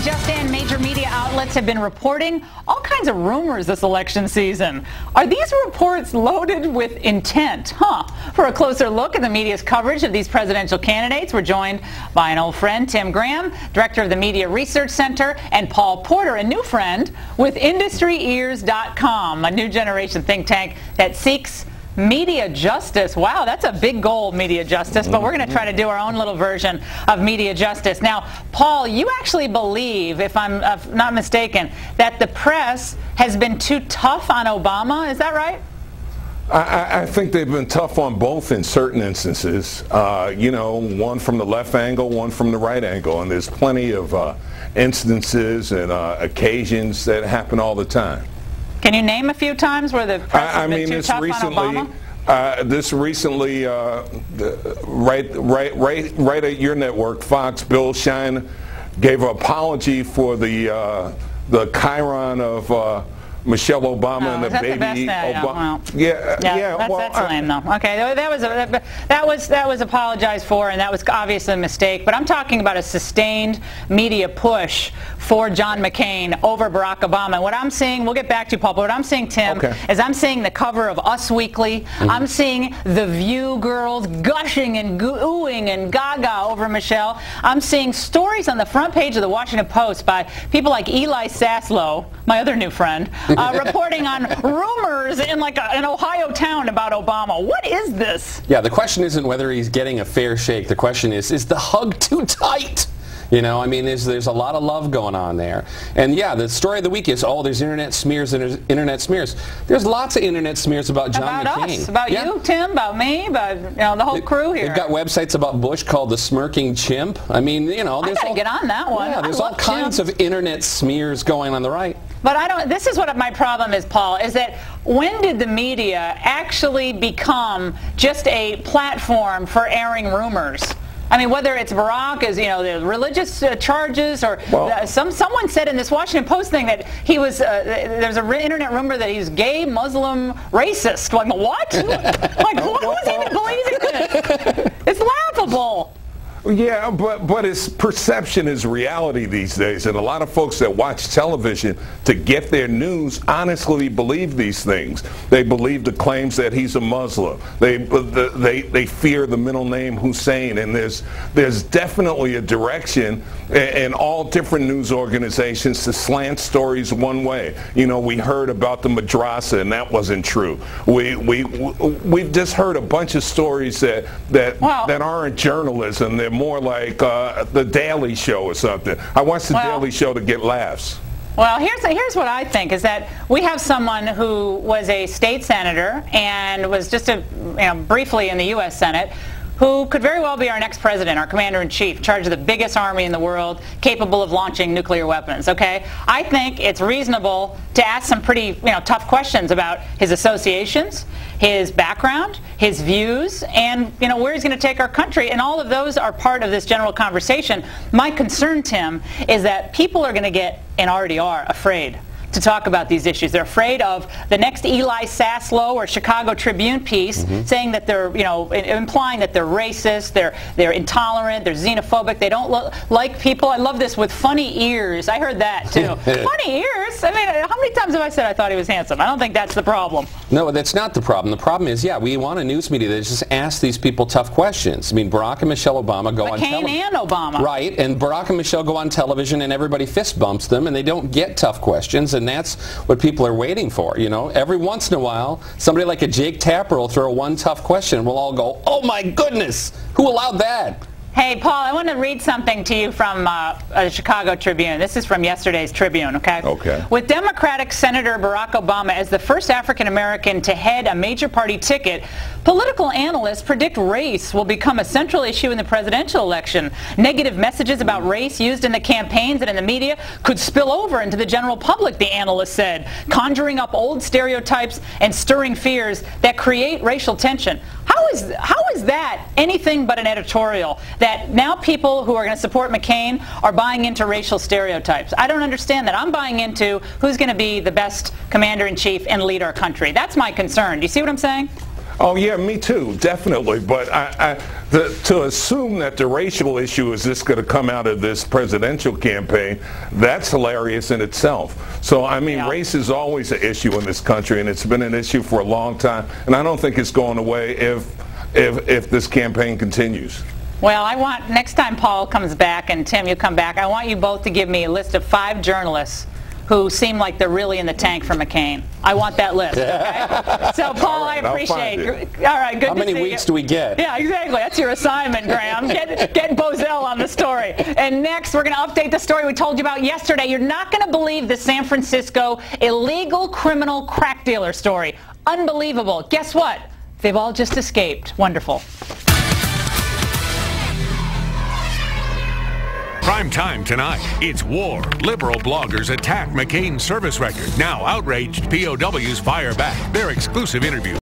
just in, major media outlets have been reporting all kinds of rumors this election season. Are these reports loaded with intent? For a closer look at the media's coverage of these presidential candidates, we're joined by an old friend, Tim Graham, director of the Media Research Center, and Paul Porter, a new friend with IndustryEars.com, a new generation think tank that seeks media justice. Wow, that's a big goal, media justice, but we're going to try to do our own little version of media justice. Now, Paul, you actually believe, if I'm not mistaken, that the press has been too tough on Obama. Is that right? I think they've been tough on both in certain instances. One from the left angle, one from the right angle, and there's plenty of instances and occasions that happen all the time. Can you name a few times where the press has been too tough on Obama? This recently, right at your network, Fox, Bill Shine gave an apology for the chyron of Michelle Obama and the baby Obama. That's lame, though. Okay, that was apologized for, and that was obviously a mistake. But I'm talking about a sustained media push for John McCain over Barack Obama. And what I'm seeing, we'll get back to you, Paul, but what I'm seeing, Tim, is I'm seeing the cover of Us Weekly. I'm seeing the View girls gushing and oohing and gaga over Michelle. I'm seeing stories on the front page of the Washington Post by people like Eli Saslow, my other new friend, reporting on rumors in an Ohio town about Obama. What is this? Yeah, the question isn't whether he's getting a fair shake. The question is the hug too tight? You know, I mean, there's a lot of love going on there. And yeah, the story of the week is, there's internet smears and there's internet smears. There's lots of internet smears about John McCain. Us, about you, Tim, about me, about the whole crew here. They've got websites about Bush called the Smirking Chimp. I mean, there's I gotta get on that one. Yeah, there's all kinds of internet smears going on the right. But this is what my problem is, Paul, is that when did the media actually become just a platform for airing rumors? I mean, whether it's Barack, as the religious charges, or someone said in this Washington Post thing that he was there's an internet rumor that he's gay, Muslim, racist. Like, what? Who's even believing this? It's laughable. Yeah, but it's perception is reality these days, and a lot of folks that watch television to get their news honestly believe these things. They believe the claims that he's a Muslim. They fear the middle name Hussein, and there's definitely a direction in all different news organizations to slant stories one way. We heard about the madrasa, and that wasn't true. We've just heard a bunch of stories that aren't journalism. They're more like the Daily Show or something. I watch the Daily Show to get laughs. Well, here's what I think is that we have someone who was a state senator and was just briefly in the U.S. Senate, who could very well be our next president, our commander-in-chief, in charge of the biggest army in the world, capable of launching nuclear weapons, okay? I think it's reasonable to ask some pretty tough questions about his associations, his background, his views, and where he's going to take our country, and all of those are part of this general conversation. My concern, Tim, is that people are going to get, and already are, afraid to talk about these issues. They're afraid of the next Eli Saslow or Chicago Tribune piece saying that they're, implying that they're racist, they're intolerant, they're xenophobic, they don't like people. I love this, with funny ears. I heard that too. Funny ears? I mean, how many times have I said I thought he was handsome? I don't think that's the problem. No, that's not the problem. The problem is, we want a news media that just asks these people tough questions. I mean, Barack and Michelle Obama go on television. McCain and Obama. Right, and Barack and Michelle go on television and everybody fist bumps them and they don't get tough questions. And that's what people are waiting for. Every once in a while, somebody like a Jake Tapper will throw one tough question and we'll all go, oh my goodness, who allowed that? Hey, Paul, I want to read something to you from the Chicago Tribune. This is from yesterday's Tribune, okay? Okay. With Democratic Senator Barack Obama as the first African-American to head a major party ticket, political analysts predict race will become a central issue in the presidential election. Negative messages about race used in the campaigns and in the media could spill over into the general public, the analyst said, conjuring up old stereotypes and stirring fears that create racial tension. How is that anything but an editorial? That now people who are going to support McCain are buying into racial stereotypes. I don't understand that. I'm buying into who's going to be the best commander-in-chief and lead our country. That's my concern. Do you see what I'm saying? Oh, yeah, me too, definitely. But to assume that the racial issue is just going to come out of this presidential campaign, that's hilarious in itself. So, I mean, race is always an issue in this country, and it's been an issue for a long time. And I don't think it's going away if this campaign continues. Well, I want, next time Paul comes back and Tim, you come back, I want you both to give me a list of 5 journalists who seem like they're really in the tank for McCain. I want that list, okay? So, Paul, I appreciate it. All right, good to see you. How many weeks do we get? Yeah, exactly. That's your assignment, Graham. Get Bozell on the story. And next, we're going to update the story we told you about yesterday. You're not going to believe the San Francisco illegal criminal crack dealer story. Unbelievable. Guess what? They've all just escaped. Wonderful. Prime time tonight. It's war. Liberal bloggers attack McCain's service record. Now outraged POWs fire back. Their exclusive interview.